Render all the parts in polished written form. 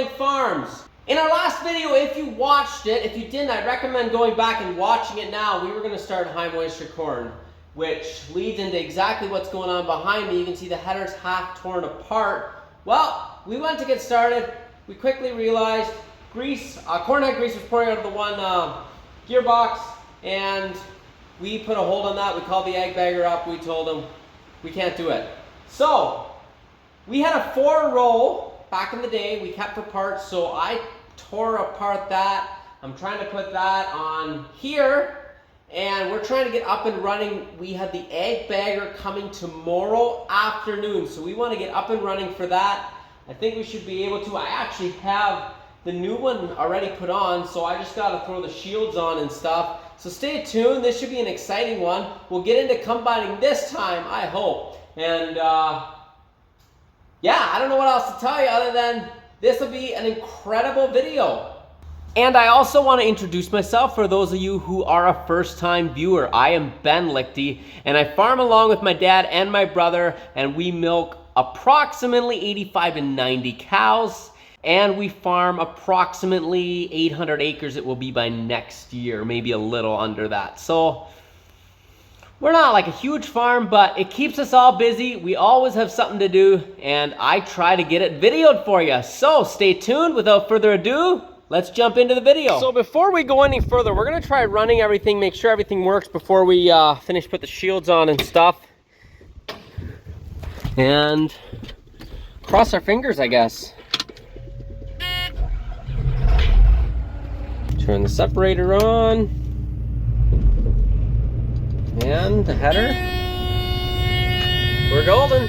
Egg Farms. In our last video, if you watched it, if you didn't, I recommend going back and watching it now. We were going to start high moisture corn, which leads into exactly what's going on behind me. You can see the header's half torn apart. Well, we went to get started. We quickly realized corn head grease was pouring out of the one gearbox, and we put a hold on that. We called the egg bagger up. We told him we can't do it. So we had a 4-row back in the day. We kept the parts, so I tore apart that. I'm trying to put that on here, and we're trying to get up and running. We have the egg bagger coming tomorrow afternoon, so we want to get up and running for that. I think we should be able to. I actually have the new one already put on, so I just got to throw the shields on and stuff. So stay tuned. This should be an exciting one. We'll get into combining this time, I hope. And yeah, I don't know what else to tell you other than this will be an incredible video. And I also want to introduce myself for those of you who are a first-time viewer. I am Ben Lichty, and I farm along with my dad and my brother, and we milk approximately 85 and 90 cows, and we farm approximately 800 acres. It will be by next year, maybe a little under that. So we're not like a huge farm, but it keeps us all busy. We always have something to do, and I try to get it videoed for you. So stay tuned. Without further ado, let's jump into the video. So before we go any further, we're gonna try running everything, make sure everything works before we finish put the shields on and stuff. And cross our fingers, I guess. Turn the separator on. And the header. We're golden.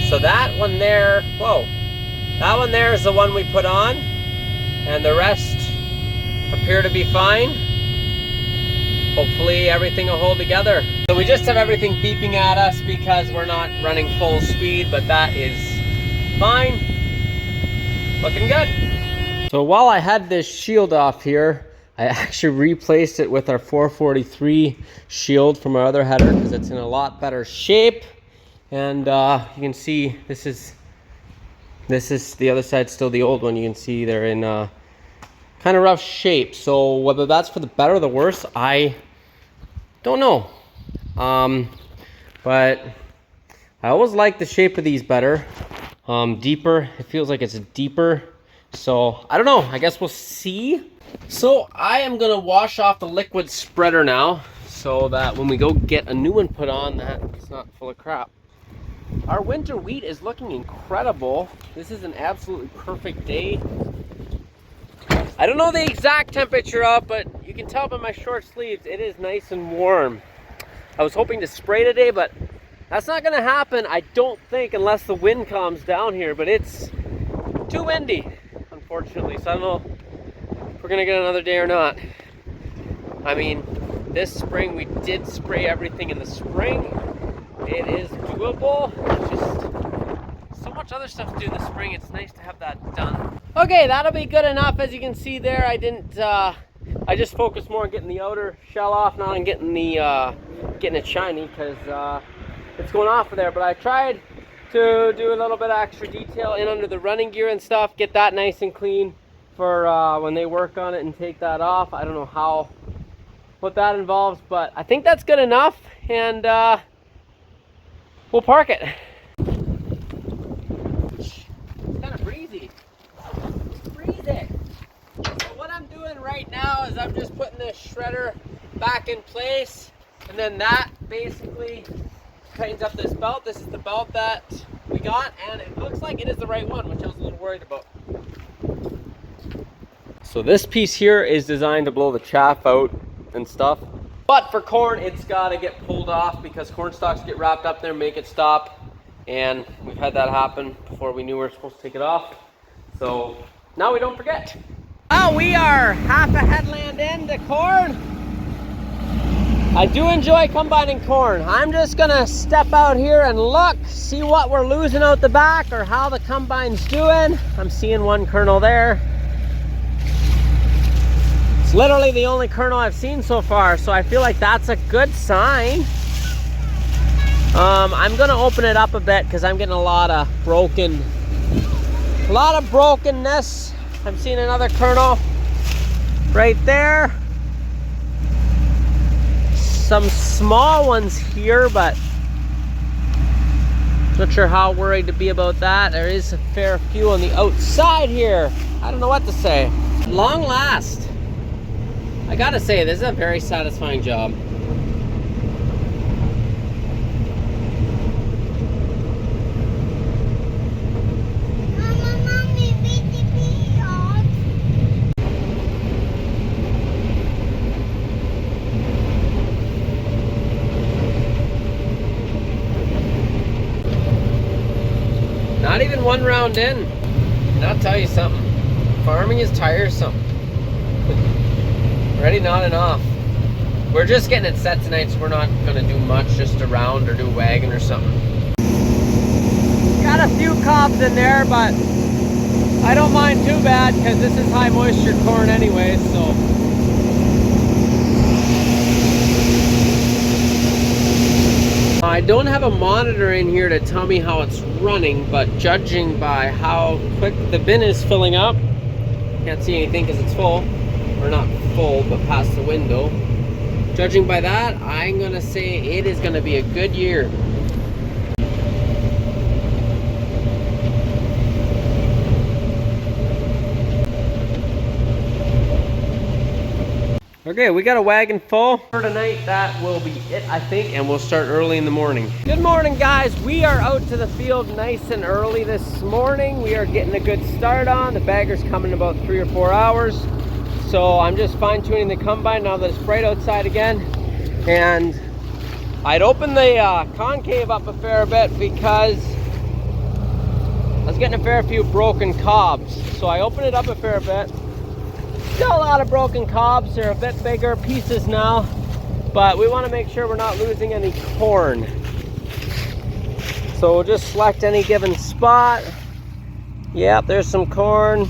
So that one there, whoa. That one there is the one we put on. And the rest appear to be fine. Hopefully everything will hold together. So we just have everything beeping at us because we're not running full speed, but that is fine. Looking good. So while I had this shield off here, I actually replaced it with our 443 shield from our other header because it's in a lot better shape. And you can see this is the other side, still the old one. You can see they're in kind of rough shape. So whether that's for the better or the worse, I don't know. But I always like the shape of these better. Deeper, it feels like it's deeper. So I don't know, I guess we'll see. So I am gonna wash off the liquid spreader now so that when we go get a new one put on, that it's not full of crap. Our winter wheat is looking incredible. This is an absolutely perfect day. I don't know the exact temperature up, but you can tell by my short sleeves, it is nice and warm. I was hoping to spray today, but that's not gonna happen, I don't think, unless the wind calms down here, but it's too windy, unfortunately, so I don't know if we're gonna get another day or not. I mean, this spring we did spray everything in the spring. It is doable. It's just so much other stuff to do in the spring. It's nice to have that done. Okay, that'll be good enough. As you can see there, I just focused more on getting the outer shell off, not on getting it shiny, because it's going off of there. But I tried to do a little bit of extra detail in under the running gear and stuff, get that nice and clean for when they work on it and take that off. I don't know what that involves, but I think that's good enough, and we'll park it. It's kind of breezy. It's breezy. So what I'm doing right now is I'm just putting this shredder back in place, and then that basically tightens up this belt. This is the belt that we got, and it looks like it is the right one, which I was a little worried about. So this piece here is designed to blow the chaff out and stuff. But for corn, it's got to get pulled off because corn stalks get wrapped up there, make it stop. And we've had that happen before we knew we were supposed to take it off. So now we don't forget. Oh, we are half a headland into corn. I do enjoy combining corn. I'm just gonna step out here and look, see what we're losing out the back or how the combine's doing. I'm seeing one kernel there. It's literally the only kernel I've seen so far, so I feel like that's a good sign. I'm gonna open it up a bit because I'm getting a lot of broken A lot of brokenness. I'm seeing another kernel right there. Some small ones here, but not sure how worried to be about that. There is a fair few on the outside here. I don't know what to say. Long last. I gotta say, this is a very satisfying job. Not even one round in. And I'll tell you something. Farming is tiresome. Already nodding off. We're just getting it set tonight, so we're not gonna do much, just a round or do a wagon or something. Got a few cobs in there, but I don't mind too bad because this is high moisture corn anyway, so. I don't have a monitor in here to tell me how it's running, but judging by how quick the bin is filling up, can't see anything because it's full, or not full, but past the window. Judging by that, I'm gonna say it is gonna be a good year. Okay, we got a wagon full. For tonight, that will be it, I think, and we'll start early in the morning. Good morning, guys. We are out to the field nice and early this morning. We are getting a good start on. The bagger's coming in about 3 or 4 hours. So I'm just fine-tuning the combine now that it's bright outside again. And I'd opened the concave up a fair bit because I was getting a fair few broken cobs. So I opened it up a fair bit. Still a lot of broken cobs. They're a bit bigger pieces now, but we want to make sure we're not losing any corn. So we'll just select any given spot. Yep, there's some corn.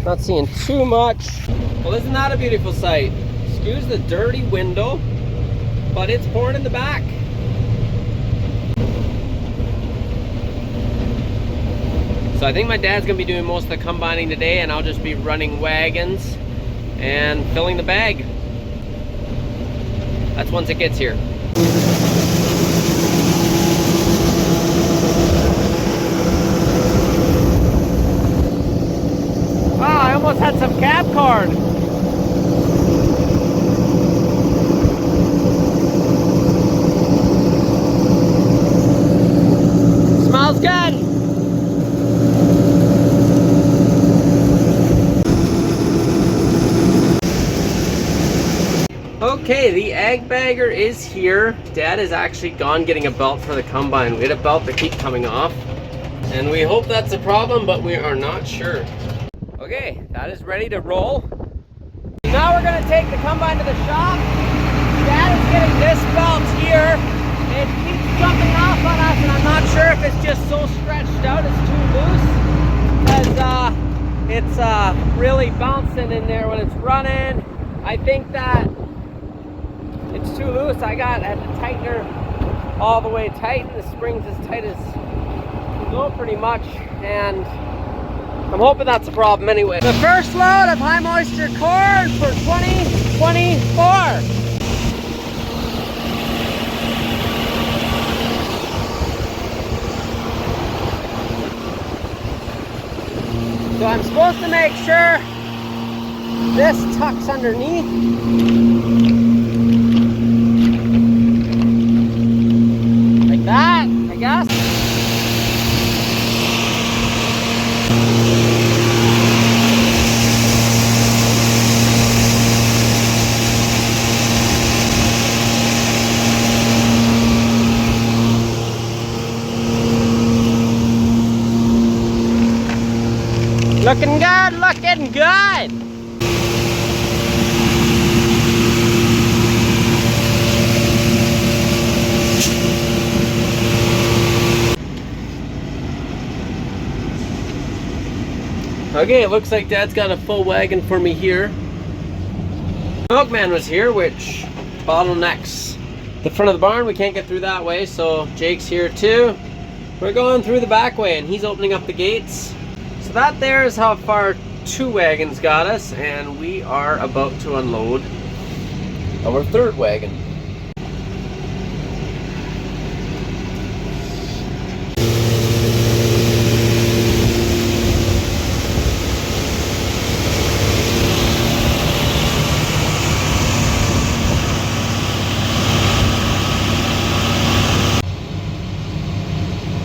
Not seeing too much. Well, isn't that a beautiful sight? Excuse the dirty window, but it's pouring in the back. So I think my dad's gonna be doing most of the combining today, and I'll just be running wagons and filling the bag. That's once it gets here. Wow, I almost had some cab corn. Smells good. Okay, the ag bagger is here. Dad is actually gone getting a belt for the combine. We had a belt that keep coming off, and we hope that's a problem, but we are not sure. Okay, that is ready to roll. Now we're gonna take the combine to the shop. Dad is getting this belt here. It keeps jumping off on us, and I'm not sure if it's just so stretched out, it's too loose, because it's really bouncing in there when it's running. I think that it's too loose. I had to tighten her all the way tight. The spring's as tight as go pretty much, and I'm hoping that's a problem anyway. The first load of high moisture corn for 2024. So I'm supposed to make sure this tucks underneath. Like that, I guess. Looking good, looking good. Okay, it looks like Dad's got a full wagon for me here. Milkman was here, which bottlenecks the front of the barn. We can't get through that way, so Jake's here too. We're going through the back way and he's opening up the gates. So that there is how far 2 wagons got us, and we are about to unload our 3rd wagon.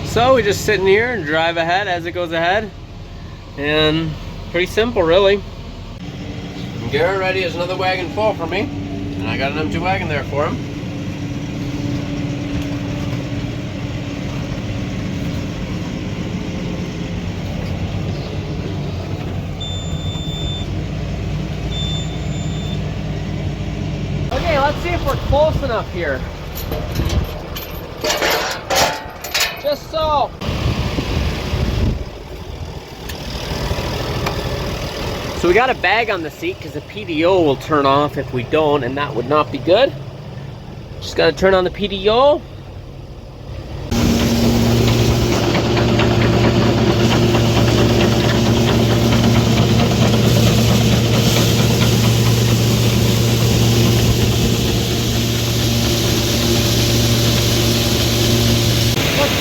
So we just sit in here and drive ahead as it goes ahead, and pretty simple really. And Garrett ready is another wagon full for me, and I got an empty wagon there for him. Okay, let's see if we're close enough here. Just so. So we got a bag on the seat because the PDO will turn off if we don't, and that would not be good. Just got to turn on the PDO.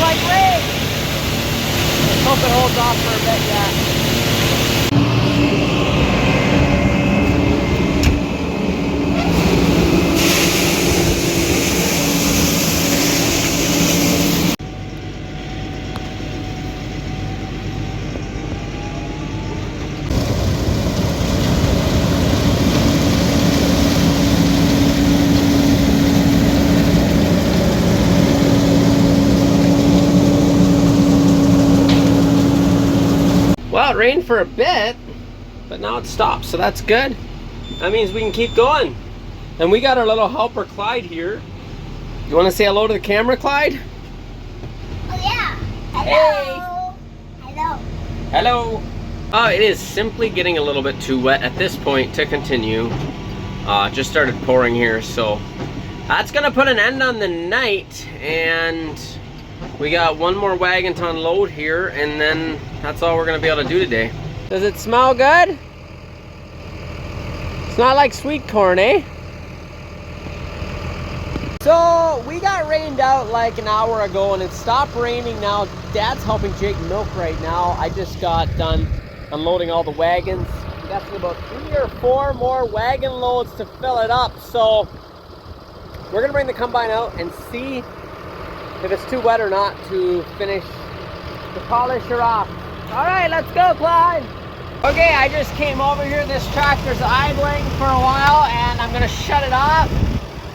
Like rain. Let's hope it holds off for a bit yet. Well, it rained for a bit, but now it stopped, so that's good. That means we can keep going. And we got our little helper Clyde here. You want to say hello to the camera, Clyde? Oh yeah. Hello. Hey. Hello. Hello. Oh, it is simply getting a little bit too wet at this point to continue. Just started pouring here, so that's gonna put an end on the night, and we got one more wagon to unload here, and then that's all we're gonna be able to do today. Does it smell good? It's not like sweet corn, eh? So we got rained out like an hour ago, and it stopped raining now. Dad's helping Jake milk right now. I just got done unloading all the wagons. We got about 3 or 4 more wagon loads to fill it up. So we're gonna bring the combine out and see if it's too wet or not to finish the polish her off. All right, let's go, Clyde. Okay, I just came over here. This tractor's idling for a while, and I'm gonna shut it off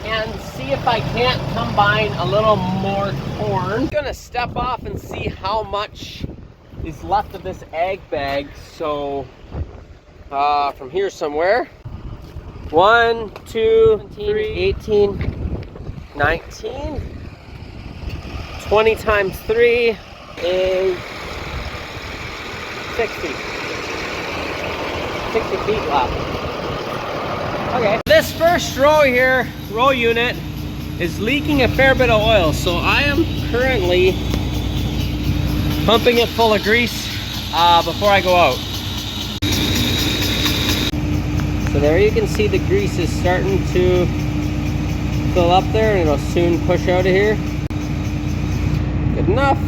and see if I can't combine a little more corn. I'm gonna step off and see how much is left of this ag bag. So from here somewhere, 1, 2, 3, 18, 19, 20 times 3 is 60 feet left. Okay. This first row here, row unit, is leaking a fair bit of oil, so I am currently pumping it full of grease before I go out. So there you can see the grease is starting to fill up there, and it'll soon push out of here. Good enough.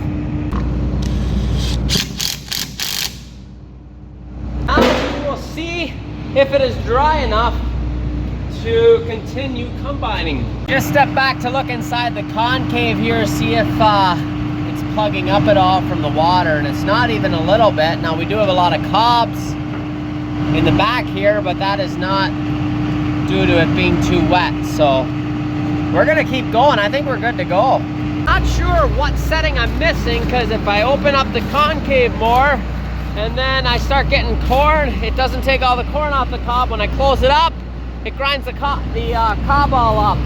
Now we will see if it is dry enough to continue combining. Just step back to look inside the concave here, see if it's plugging up at all from the water, and it's not even a little bit. Now we do have a lot of cobs in the back here, but that is not due to it being too wet. So we're gonna keep going. I think we're good to go. Not sure what setting I'm missing, because if I open up the concave more and then I start getting corn, it doesn't take all the corn off the cob. When I close it up, it grinds the cob all up.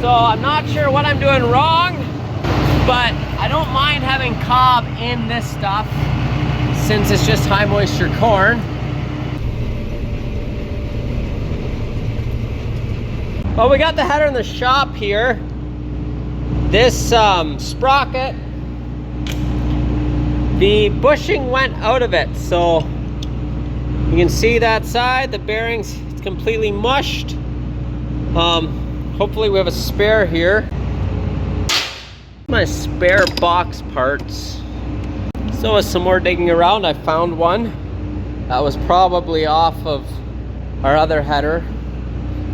So I'm not sure what I'm doing wrong, but I don't mind having cob in this stuff since it's just high moisture corn. Well, we got the header in the shop here. This sprocket, the bushing went out of it, so you can see that side, the bearings, it's completely mushed. Hopefully we have a spare here. My spare box parts. So with some more digging around, I found one that was probably off of our other header,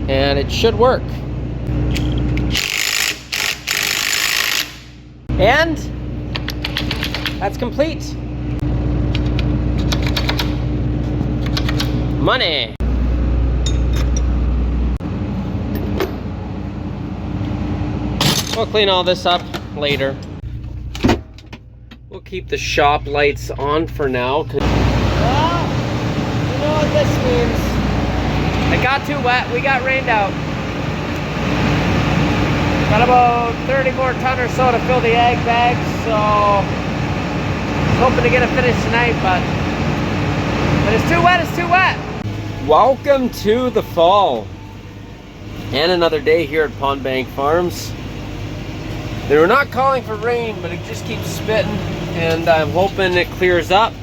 and it should work. And that's complete. Money. We'll clean all this up later. We'll keep the shop lights on for now. Well, you know what this means. It got too wet, we got rained out. Got about 30 more ton or so to fill the egg bags, so I was hoping to get it finished tonight, but when it's too wet, it's too wet. Welcome to the fall. And another day here at Pond Bank Farms. They were not calling for rain, but it just keeps spitting, and I'm hoping it clears up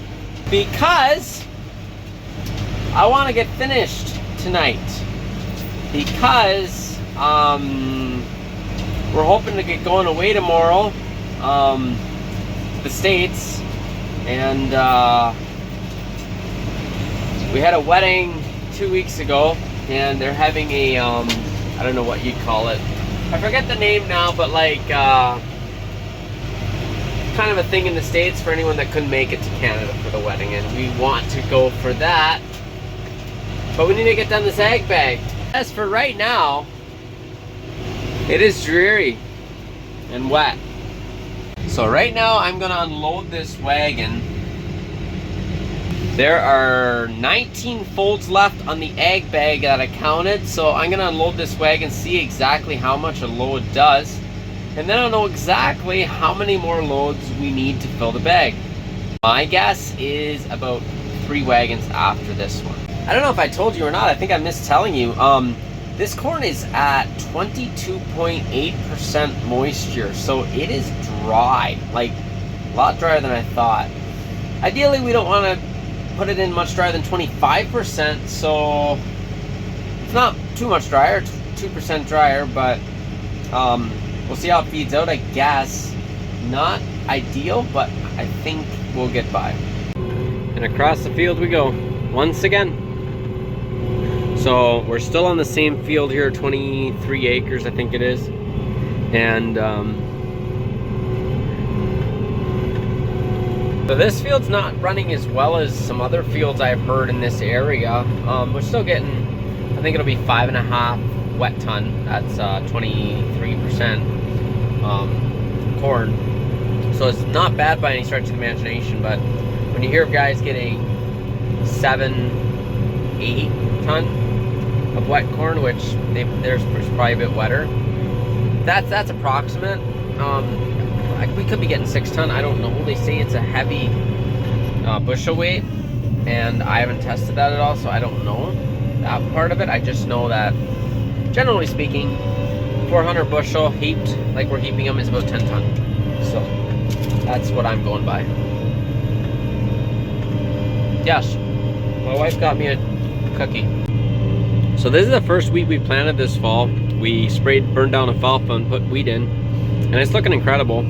because I want to get finished tonight, because we're hoping to get going away tomorrow to the States, and we had a wedding 2 weeks ago, and they're having a I don't know what you'd call it, I forget the name now, but like kind of a thing in the States for anyone that couldn't make it to Canada for the wedding, and we want to go for that, but we need to get done this egg bag. As for right now, it is dreary and wet. So right now I'm gonna unload this wagon. There are 19 folds left on the egg bag that I counted, so I'm gonna unload this wagon, see exactly how much a load does, and then I'll know exactly how many more loads we need to fill the bag. My guess is about 3 wagons after this one. I don't know if I told you or not, I think I missed telling you. This corn is at 22.8% moisture, so it is dry, like a lot drier than I thought. Ideally, we don't want to put it in much drier than 25%, so it's not too much drier, 2% drier, but we'll see how it feeds out, I guess. Not ideal, but I think we'll get by. And across the field we go, once again. So we're still on the same field here, 23 acres I think it is, and so this field's not running as well as some other fields I've heard in this area. We're still getting, I think it'll be 5.5 wet ton. That's 23% corn. So it's not bad by any stretch of the imagination, but when you hear of guys getting 7-8 ton of wet corn, which theirs is probably a bit wetter, that's approximate. We could be getting 6 ton, I don't know. They say it's a heavy bushel weight, and I haven't tested that at all, so I don't know that part of it. I just know that, generally speaking, 400 bushel heaped, like we're heaping them, is about 10 ton. So that's what I'm going by. Yes, my wife got me a cookie. So this is the first wheat we planted this fall. We burned down alfalfa and put wheat in, and it's looking incredible.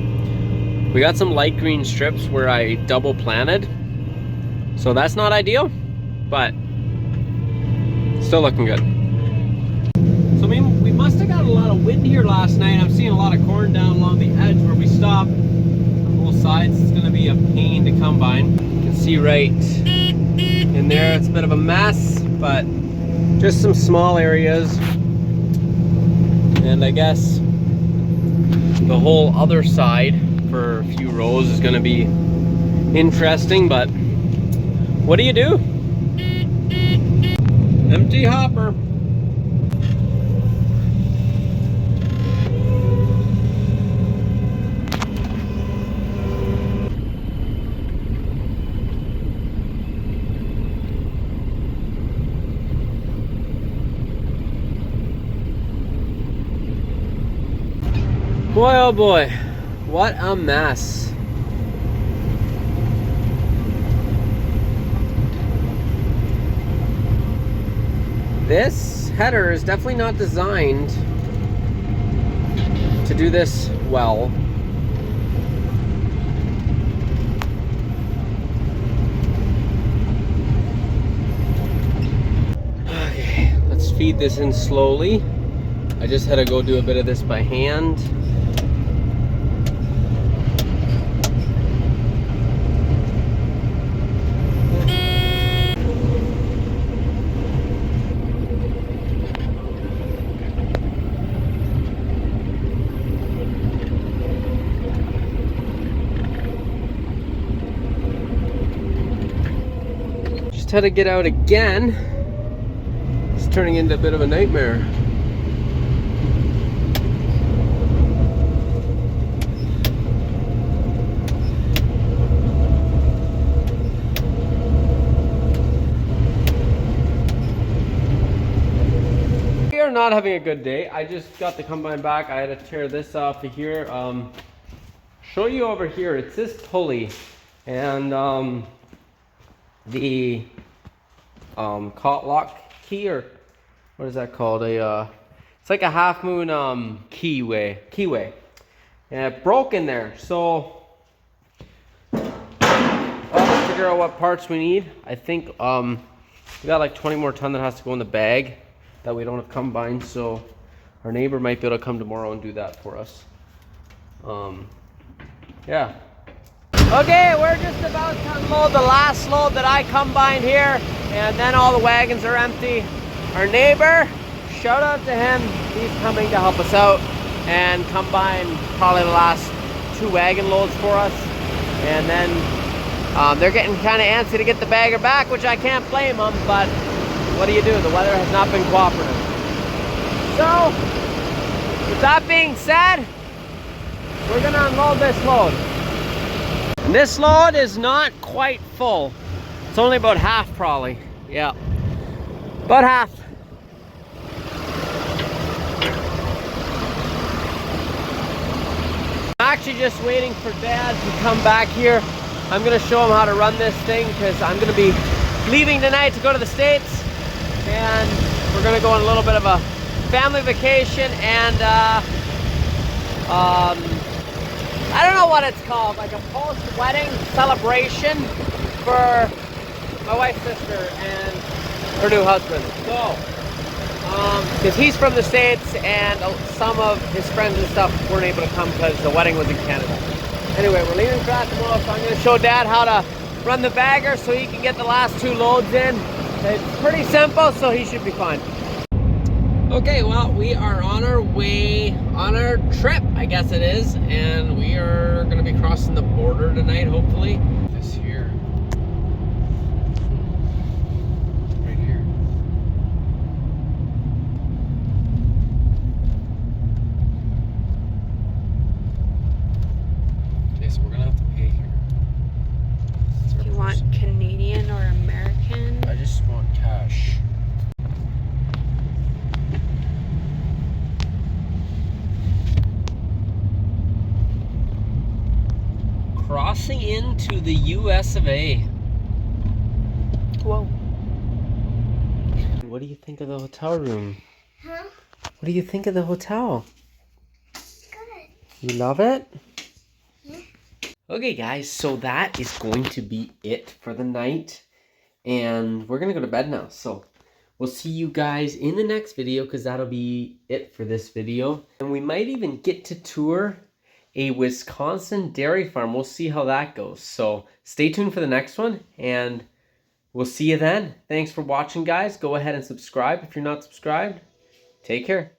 We got some light green strips where I double planted, so that's not ideal, but still looking good. So we must have got a lot of wind here last night. I'm seeing a lot of corn down along the edge where we stopped on both sides. It's going to be a pain to come by. You can see right in there, it's a bit of a mess, but just some small areas, and I guess the whole other side for a few rows is going to be interesting, but what do you do? Empty hopper. Boy, oh boy, what a mess. This header is definitely not designed to do this well. Okay, let's feed this in slowly. I just had to go do a bit of this by hand. Just had to get out again. It's turning into a bit of a nightmare. We are not having a good day. I just got the combine back. I had to tear this off of here. Show you over here. It's this pulley, and the caught lock key, or what is that called? It's like a half moon keyway, and it broke in there. So I'll figure out what parts we need. I think we got like 20 more ton that has to go in the bag that we don't have combined, so our neighbor might be able to come tomorrow and do that for us. Yeah. Okay, we're just about to unload the last load that I combined here, and then all the wagons are empty. Our neighbor, shout out to him, he's coming to help us out and combine probably the last 2 wagon loads for us. And then they're getting kind of antsy to get the bagger back, which I can't blame them, but what do you do? The weather has not been cooperative. So, with that being said, we're gonna unload this load. And this load is not quite full. It's only about half probably. Yeah, about half. I'm actually just waiting for Dad to come back here. I'm gonna show him how to run this thing because I'm gonna be leaving tonight to go to the States. And we're gonna go on a little bit of a family vacation, and I don't know what it's called, like a post-wedding celebration for my wife's sister and her new husband. So, because he's from the States and some of his friends and stuff weren't able to come because the wedding was in Canada. Anyway, we're leaving for that tomorrow, so I'm gonna show Dad how to run the bagger so he can get the last 2 loads in. It's pretty simple, so he should be fine. Okay, well, we are on our way on our trip, I guess it is, and we are gonna be crossing the border tonight, hopefully. This here. Right here. Okay, so we're gonna have to pay here. Do you want Canadian or American? I just want cash. Crossing into the US of A. Whoa. What do you think of the hotel room? Huh? What do you think of the hotel? Good. You love it? Yeah. Okay guys, so that is going to be it for the night. And we're gonna go to bed now. So we'll see you guys in the next video, because that'll be it for this video. And we might even get to tour a Wisconsin dairy farm. We'll see how that goes. So stay tuned for the next one, and we'll see you then. Thanks for watching, guys. Go ahead and subscribe if you're not subscribed. Take care.